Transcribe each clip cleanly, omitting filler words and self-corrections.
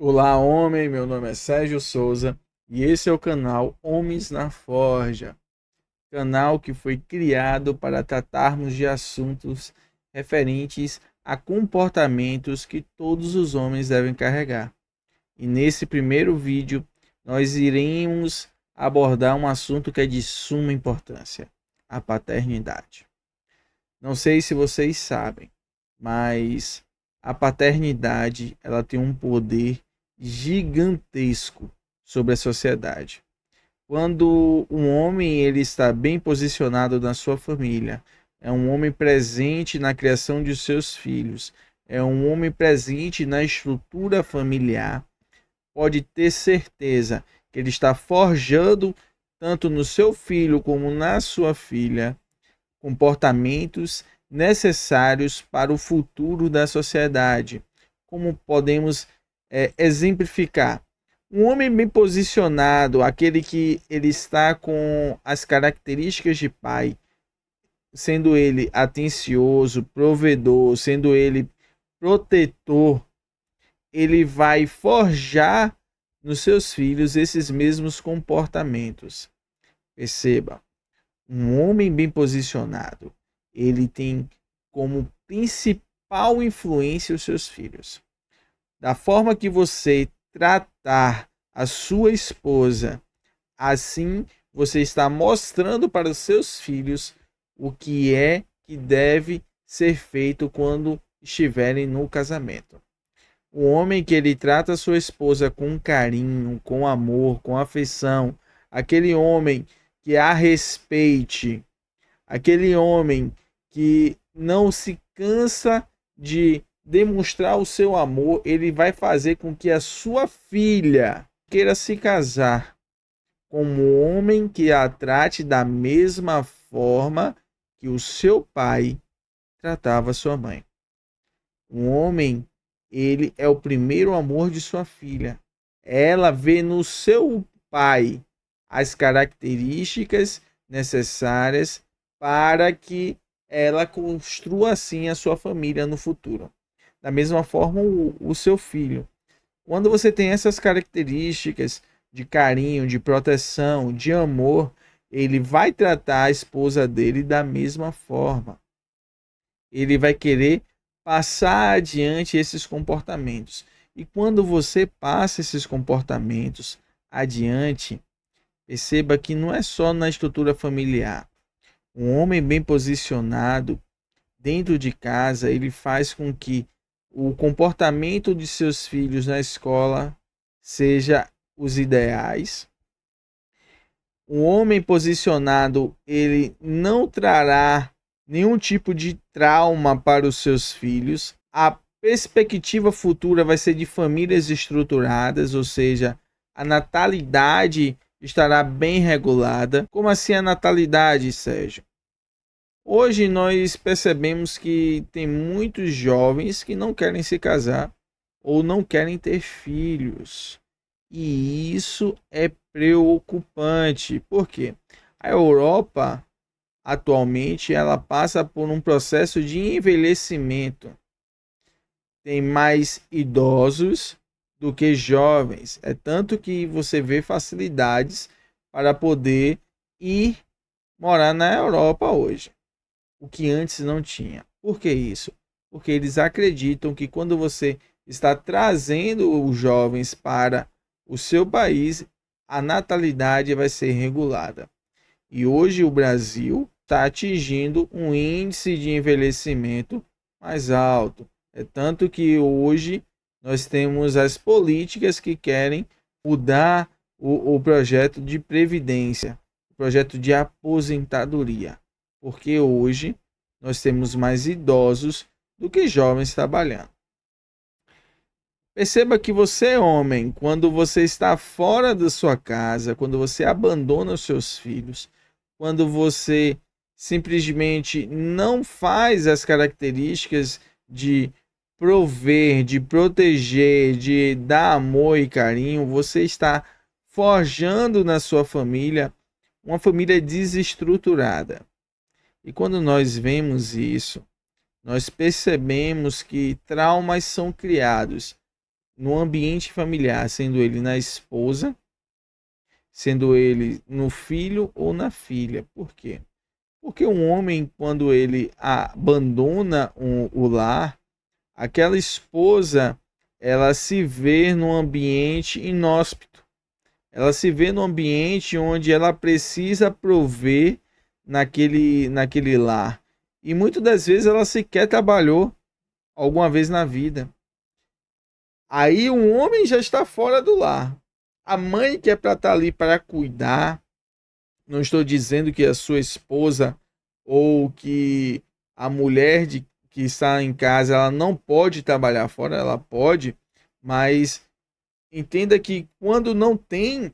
Olá, homem. Meu nome é Sérgio Souza e esse é o canal Homens na Forja, canal que foi criado para tratarmos de assuntos referentes a comportamentos que todos os homens devem carregar. E nesse primeiro vídeo, nós iremos abordar um assunto que é de suma importância: a paternidade. Não sei se vocês sabem, mas a paternidade ela tem um poder gigantesco sobre a sociedade. Quando um homem ele está bem posicionado na sua família, é um homem presente na criação de seus filhos, é um homem presente na estrutura familiar, pode ter certeza que ele está forjando tanto no seu filho como na sua filha comportamentos necessários para o futuro da sociedade. Como podemos exemplificar? Um homem bem posicionado, aquele que ele está com as características de pai, sendo ele atencioso, provedor, sendo ele protetor, ele vai forjar nos seus filhos esses mesmos comportamentos. Perceba, um homem bem posicionado, ele tem como principal influência os seus filhos. Da forma que você tratar a sua esposa, assim você está mostrando para os seus filhos o que é que deve ser feito quando estiverem no casamento. O homem que ele trata a sua esposa com carinho, com amor, com afeição, aquele homem que a respeite, aquele homem que não se cansa de demonstrar o seu amor, ele vai fazer com que a sua filha queira se casar com um homem que a trate da mesma forma que o seu pai tratava sua mãe. Um homem, ele é o primeiro amor de sua filha. Ela vê no seu pai as características necessárias para que ela construa assim a sua família no futuro. Da mesma forma, o seu filho. Quando você tem essas características de carinho, de proteção, de amor, ele vai tratar a esposa dele da mesma forma. Ele vai querer passar adiante esses comportamentos. E quando você passa esses comportamentos adiante, perceba que não é só na estrutura familiar. Um homem bem posicionado dentro de casa, ele faz com que o comportamento de seus filhos na escola seja os ideais. Um homem posicionado, ele não trará nenhum tipo de trauma para os seus filhos. A perspectiva futura vai ser de famílias estruturadas, ou seja, a natalidade estará bem regulada. Como assim a natalidade, Sérgio? Hoje nós percebemos que tem muitos jovens que não querem se casar ou não querem ter filhos. E isso é preocupante. Por quê? A Europa atualmente ela passa por um processo de envelhecimento. Tem mais idosos do que jovens. É tanto que você vê facilidades para poder ir morar na Europa hoje, o que antes não tinha. Por que isso? Porque eles acreditam que quando você está trazendo os jovens para o seu país, a natalidade vai ser regulada. E hoje o Brasil está atingindo um índice de envelhecimento mais alto. É tanto que hoje nós temos as políticas que querem mudar o projeto de previdência, o projeto de aposentadoria. Porque hoje nós temos mais idosos do que jovens trabalhando. Perceba que você, homem, quando você está fora da sua casa, quando você abandona os seus filhos, quando você simplesmente não faz as características de prover, de proteger, de dar amor e carinho, você está forjando na sua família uma família desestruturada. E quando nós vemos isso, nós percebemos que traumas são criados no ambiente familiar, sendo ele na esposa, sendo ele no filho ou na filha. Por quê? Porque um homem, quando ele abandona o lar, aquela esposa, ela se vê num ambiente inóspito. Ela se vê num ambiente onde ela precisa prover naquele lar. E muitas das vezes ela sequer trabalhou alguma vez na vida. Aí um homem já está fora do lar. A mãe que é para estar ali para cuidar, não estou dizendo que a sua esposa ou que a mulher que está em casa ela não pode trabalhar fora, ela pode, mas entenda que quando não tem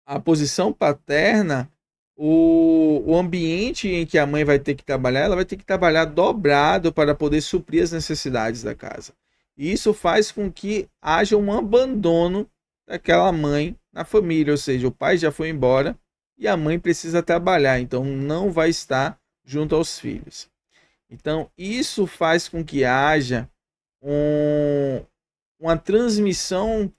a posição paterna, o ambiente em que a mãe vai ter que trabalhar, ela vai ter que trabalhar dobrado para poder suprir as necessidades da casa. E isso faz com que haja um abandono daquela mãe na família, ou seja, o pai já foi embora e a mãe precisa trabalhar, então não vai estar junto aos filhos. Então, isso faz com que haja uma transmissão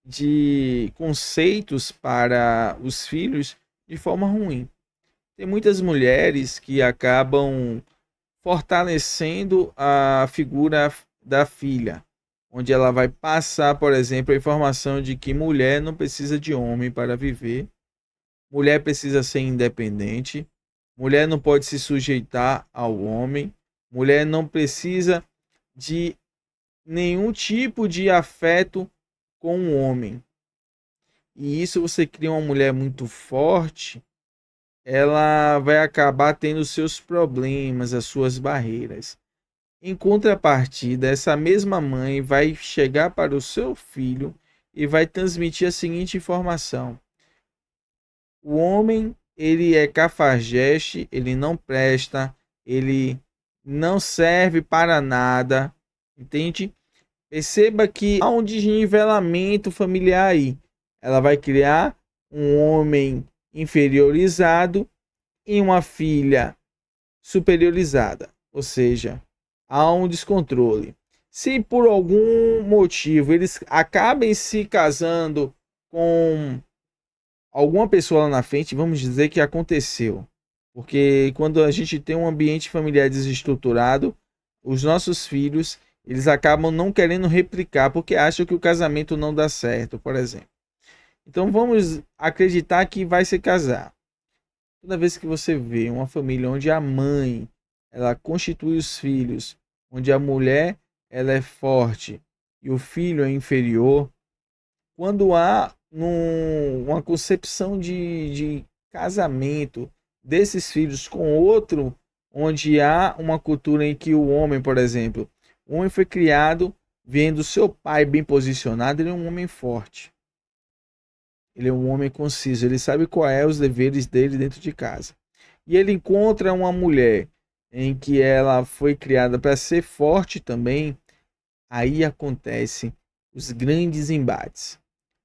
de conceitos para os filhos de forma ruim. Tem muitas mulheres que acabam fortalecendo a figura da filha, onde ela vai passar, por exemplo, a informação de que mulher não precisa de homem para viver, mulher precisa ser independente, mulher não pode se sujeitar ao homem, mulher não precisa de nenhum tipo de afeto com o homem. E isso você cria uma mulher muito forte, ela vai acabar tendo seus problemas, as suas barreiras. Em contrapartida, essa mesma mãe vai chegar para o seu filho e vai transmitir a seguinte informação: o homem, ele é cafajeste, ele não presta, ele não serve para nada, entende? Perceba que há um desnivelamento familiar aí. Ela vai criar um homem inferiorizado e uma filha superiorizada. Ou seja, há um descontrole. Se por algum motivo eles acabem se casando com alguma pessoa lá na frente, vamos dizer que aconteceu. Porque quando a gente tem um ambiente familiar desestruturado, os nossos filhos, eles acabam não querendo replicar porque acham que o casamento não dá certo, por exemplo. Então vamos acreditar que vai se casar. Toda vez que você vê uma família onde a mãe, ela constitui os filhos, onde a mulher, ela é forte e o filho é inferior, quando há uma concepção de casamento desses filhos com outro, onde há uma cultura em que o homem, por exemplo, o homem foi criado vendo seu pai bem posicionado, ele é um homem forte. Ele é um homem conciso, ele sabe qual é os deveres dele dentro de casa. E ele encontra uma mulher em que ela foi criada para ser forte também, aí acontecem os grandes embates.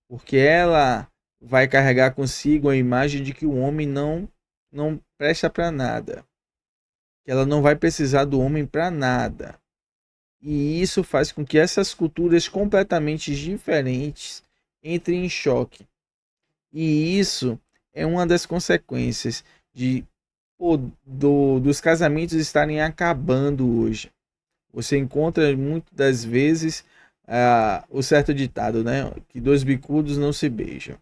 Porque ela vai carregar consigo a imagem de que o homem não presta para nada, que ela não vai precisar do homem para nada. E isso faz com que essas culturas completamente diferentes entrem em choque. E isso é uma das consequências dos casamentos estarem acabando hoje. Você encontra muitas das vezes o certo ditado, né? Que dois bicudos não se beijam.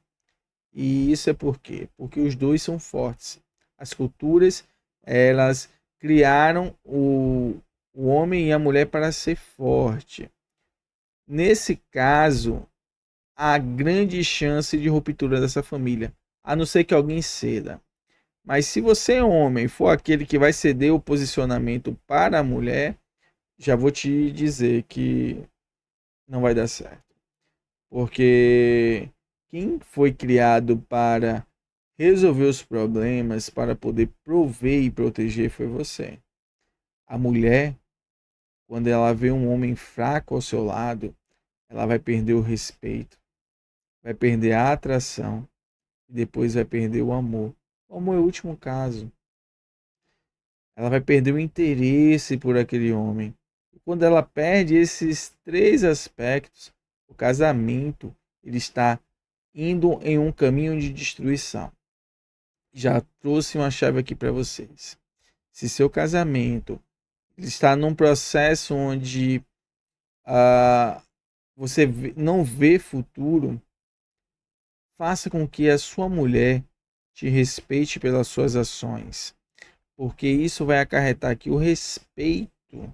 E isso é por quê? Porque os dois são fortes. As culturas, elas criaram o homem e a mulher para ser forte. Nesse caso, há grande chance de ruptura dessa família, a não ser que alguém ceda. Mas se você é homem, for aquele que vai ceder o posicionamento para a mulher, já vou te dizer que não vai dar certo. Porque quem foi criado para resolver os problemas, para poder prover e proteger, foi você. A mulher, quando ela vê um homem fraco ao seu lado, ela vai perder o respeito, vai perder a atração e depois vai perder o amor. O amor é o último caso. Ela vai perder o interesse por aquele homem. E quando ela perde esses três aspectos, O casamento, ele está indo em um caminho de destruição. Já trouxe uma chave aqui para vocês. Se seu casamento está num processo onde você não vê futuro, faça com que a sua mulher te respeite pelas suas ações, porque isso vai acarretar que o respeito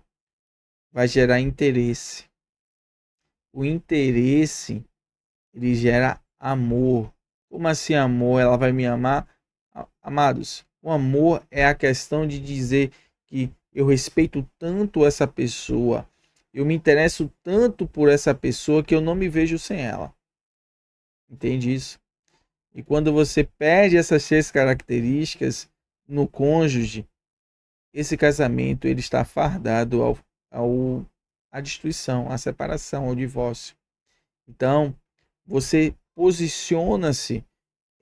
vai gerar interesse. O interesse, ele gera amor. Como assim amor? Ela vai me amar? Amados, o amor é a questão de dizer que eu respeito tanto essa pessoa, eu me interesso tanto por essa pessoa que eu não me vejo sem ela. Entende isso? E quando você perde essas 3 características no cônjuge, esse casamento ele está fardado à destruição, à separação, ao divórcio. Então, você posiciona-se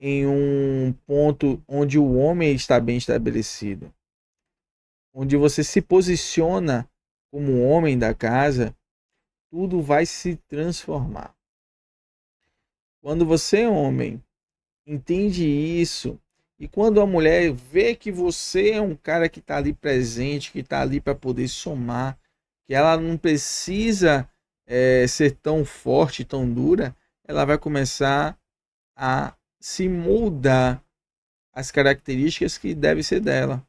em um ponto onde o homem está bem estabelecido, onde você se posiciona como homem da casa, tudo vai se transformar. Quando você, homem, entende isso, e quando a mulher vê que você é um cara que está ali presente, que está ali para poder somar, que ela não precisa ser tão forte, tão dura, ela vai começar a se moldar as características que devem ser dela.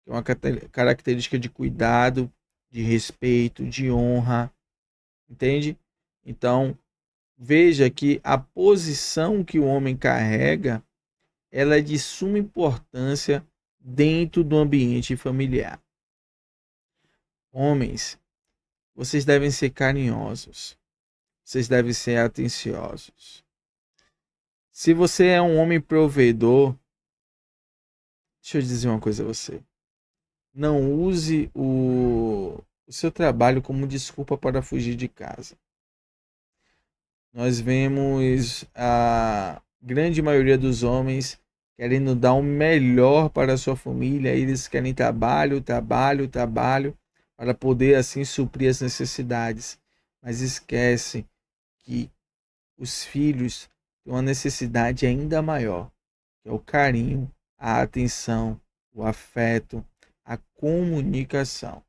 É uma característica de cuidado, de respeito, de honra, entende? Então, veja que a posição que o homem carrega, ela é de suma importância dentro do ambiente familiar. Homens, vocês devem ser carinhosos, vocês devem ser atenciosos. Se você é um homem provedor, deixa eu dizer uma coisa a você. Não use o seu trabalho como desculpa para fugir de casa. Nós vemos a grande maioria dos homens querendo dar o melhor para a sua família. Eles querem trabalho, trabalho, trabalho, para poder assim suprir as necessidades. Mas esquece que os filhos têm uma necessidade ainda maior, que é o carinho, a atenção, o afeto, a comunicação.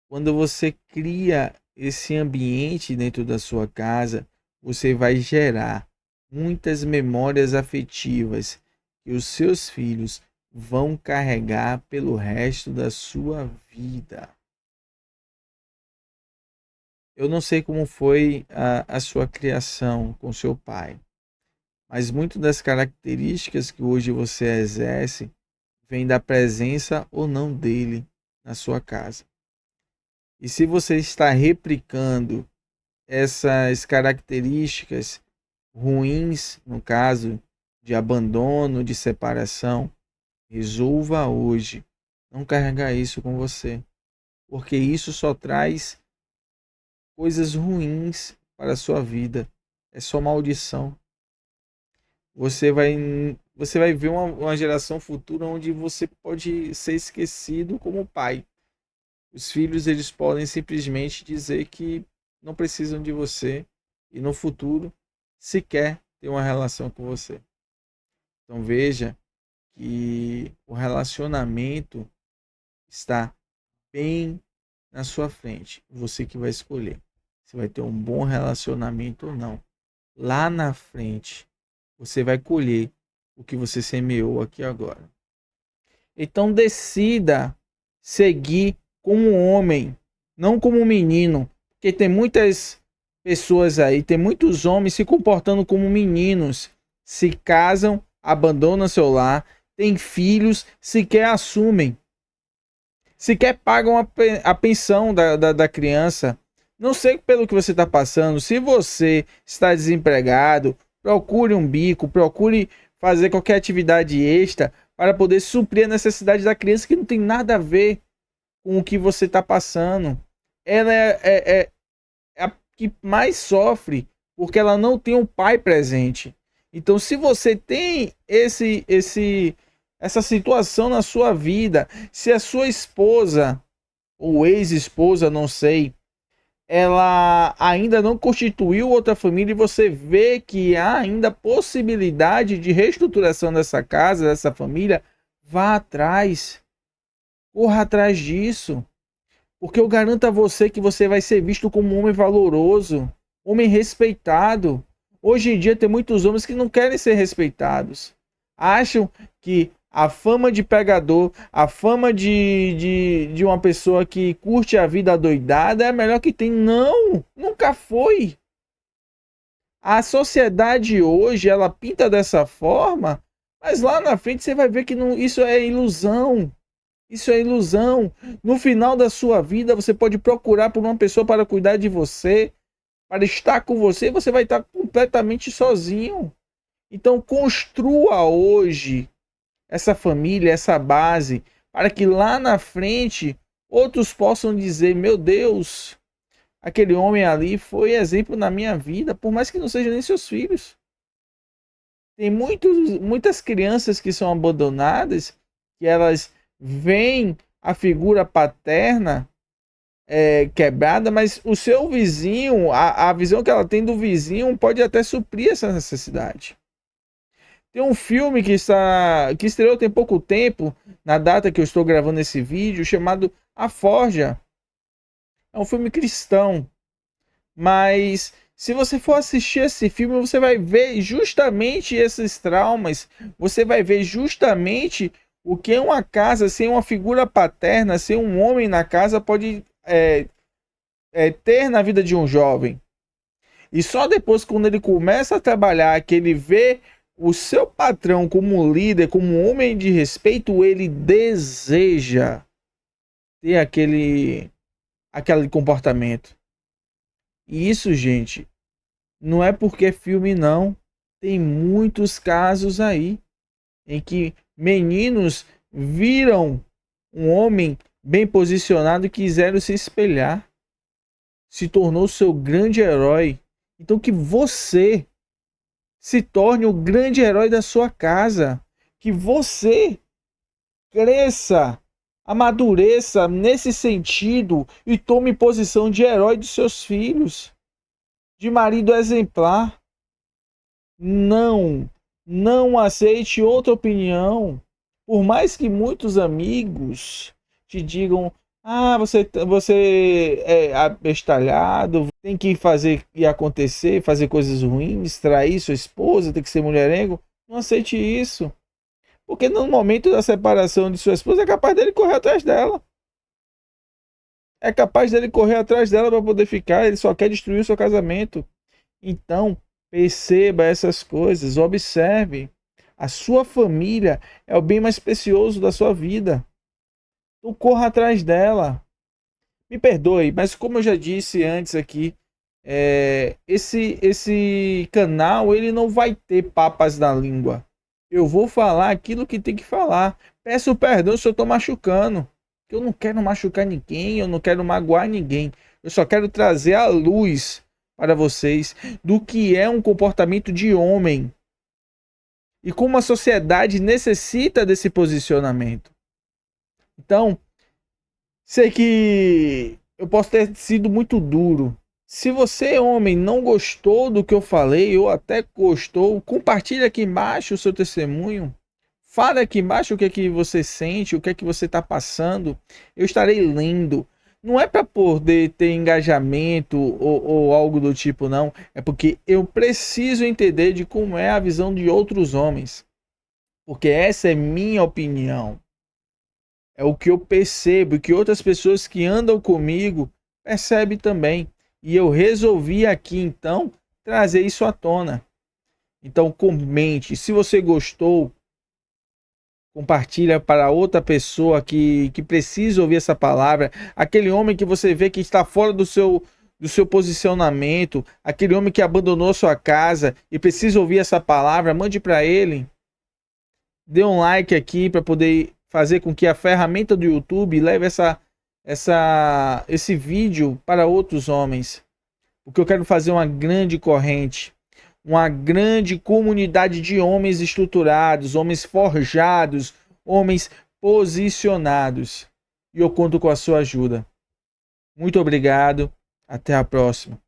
Quando você cria esse ambiente dentro da sua casa, você vai gerar muitas memórias afetivas que os seus filhos vão carregar pelo resto da sua vida. Eu não sei como foi a sua criação com seu pai, mas muitas das características que hoje você exerce vem da presença ou não dele na sua casa. E se você está replicando essas características ruins, no caso de abandono, de separação, resolva hoje não carregar isso com você, porque isso só traz coisas ruins para a sua vida. É só maldição. Você vai ver uma geração futura onde você pode ser esquecido como pai. Os filhos eles podem simplesmente dizer que não precisam de você e no futuro sequer ter uma relação com você. Então veja que o relacionamento está bem na sua frente. Você que vai escolher se vai ter um bom relacionamento ou não. Lá na frente você vai colher o que você semeou aqui agora. Então decida seguir como homem, não como menino, porque tem muitas pessoas aí, tem muitos homens se comportando como meninos, se casam, abandonam seu lar, têm filhos, sequer assumem, sequer pagam a pensão da criança. Não sei pelo que você está passando, se você está desempregado, procure um bico, procure fazer qualquer atividade extra para poder suprir a necessidade da criança que não tem nada a ver com o que você está passando. Ela é a que mais sofre porque ela não tem um pai presente. Então, se você tem essa situação na sua vida, se a sua esposa ou ex-esposa, não sei, ela ainda não constituiu outra família e você vê que há ainda possibilidade de reestruturação dessa casa, dessa família, vá atrás, corra atrás disso. Porque eu garanto a você que você vai ser visto como um homem valoroso, homem respeitado. Hoje em dia tem muitos homens que não querem ser respeitados. Acham que a fama de pegador, a fama de uma pessoa que curte a vida adoidada é a melhor que tem. Não, nunca foi. A sociedade hoje, ela pinta dessa forma, mas lá na frente você vai ver que não, isso é ilusão. Isso é ilusão. No final da sua vida, você pode procurar por uma pessoa para cuidar de você, para estar com você, você vai estar completamente sozinho. Então, construa hoje essa família, essa base, para que lá na frente outros possam dizer: meu Deus, aquele homem ali foi exemplo na minha vida, por mais que não sejam nem seus filhos. Tem muitas crianças que são abandonadas, que elas veem a figura paterna quebrada, mas o seu vizinho, a visão que ela tem do vizinho pode até suprir essa necessidade. Tem um filme que estreou tem pouco tempo, na data que eu estou gravando esse vídeo, chamado A Forja. É um filme cristão, mas se você for assistir esse filme, você vai ver justamente esses traumas, você vai ver justamente o que uma casa sem uma figura paterna, sem um homem na casa pode ter na vida de um jovem. E só depois, quando ele começa a trabalhar, que ele vê o seu patrão como líder, como um homem de respeito, ele deseja ter aquele comportamento. E isso, gente, não é porque é filme, não. Tem muitos casos aí em que meninos viram um homem bem posicionado e quiseram se espelhar. Se tornou seu grande herói. Então que você se torne o grande herói da sua casa. Que você cresça, amadureça nesse sentido e tome posição de herói dos seus filhos, de marido exemplar. Não aceite outra opinião. Por mais que muitos amigos te digam: ah, você é abestalhado, tem que fazer e acontecer, fazer coisas ruins, trair sua esposa, tem que ser mulherengo. Não aceite isso. Porque no momento da separação de sua esposa é capaz dele correr atrás dela. É capaz dele correr atrás dela para poder ficar, ele só quer destruir o seu casamento. Então, perceba essas coisas, observe. A sua família é o bem mais precioso da sua vida. Então corra atrás dela. Me perdoe, mas como eu já disse antes aqui, esse canal ele não vai ter papas na língua. Eu vou falar aquilo que tem que falar. Peço perdão se eu estou machucando. Eu não quero machucar ninguém, eu não quero magoar ninguém. Eu só quero trazer a luz para vocês do que é um comportamento de homem. E como a sociedade necessita desse posicionamento. Então, sei que eu posso ter sido muito duro. Se você, homem, não gostou do que eu falei, ou até gostou, compartilhe aqui embaixo o seu testemunho. Fale aqui embaixo o que é que você sente, o que é que você está passando. Eu estarei lendo. Não é para poder ter engajamento ou algo do tipo, não. É porque eu preciso entender de como é a visão de outros homens. Porque essa é minha opinião. É o que eu percebo, que outras pessoas que andam comigo percebem também. E eu resolvi aqui, então, trazer isso à tona. Então, comente. Se você gostou, compartilha para outra pessoa que precisa ouvir essa palavra. Aquele homem que você vê que está fora do seu posicionamento. Aquele homem que abandonou sua casa e precisa ouvir essa palavra. Mande para ele. Dê um like aqui para poder fazer com que a ferramenta do YouTube leve esse vídeo para outros homens. Porque eu quero fazer uma grande corrente, uma grande comunidade de homens estruturados, homens forjados, homens posicionados. E eu conto com a sua ajuda. Muito obrigado. Até a próxima.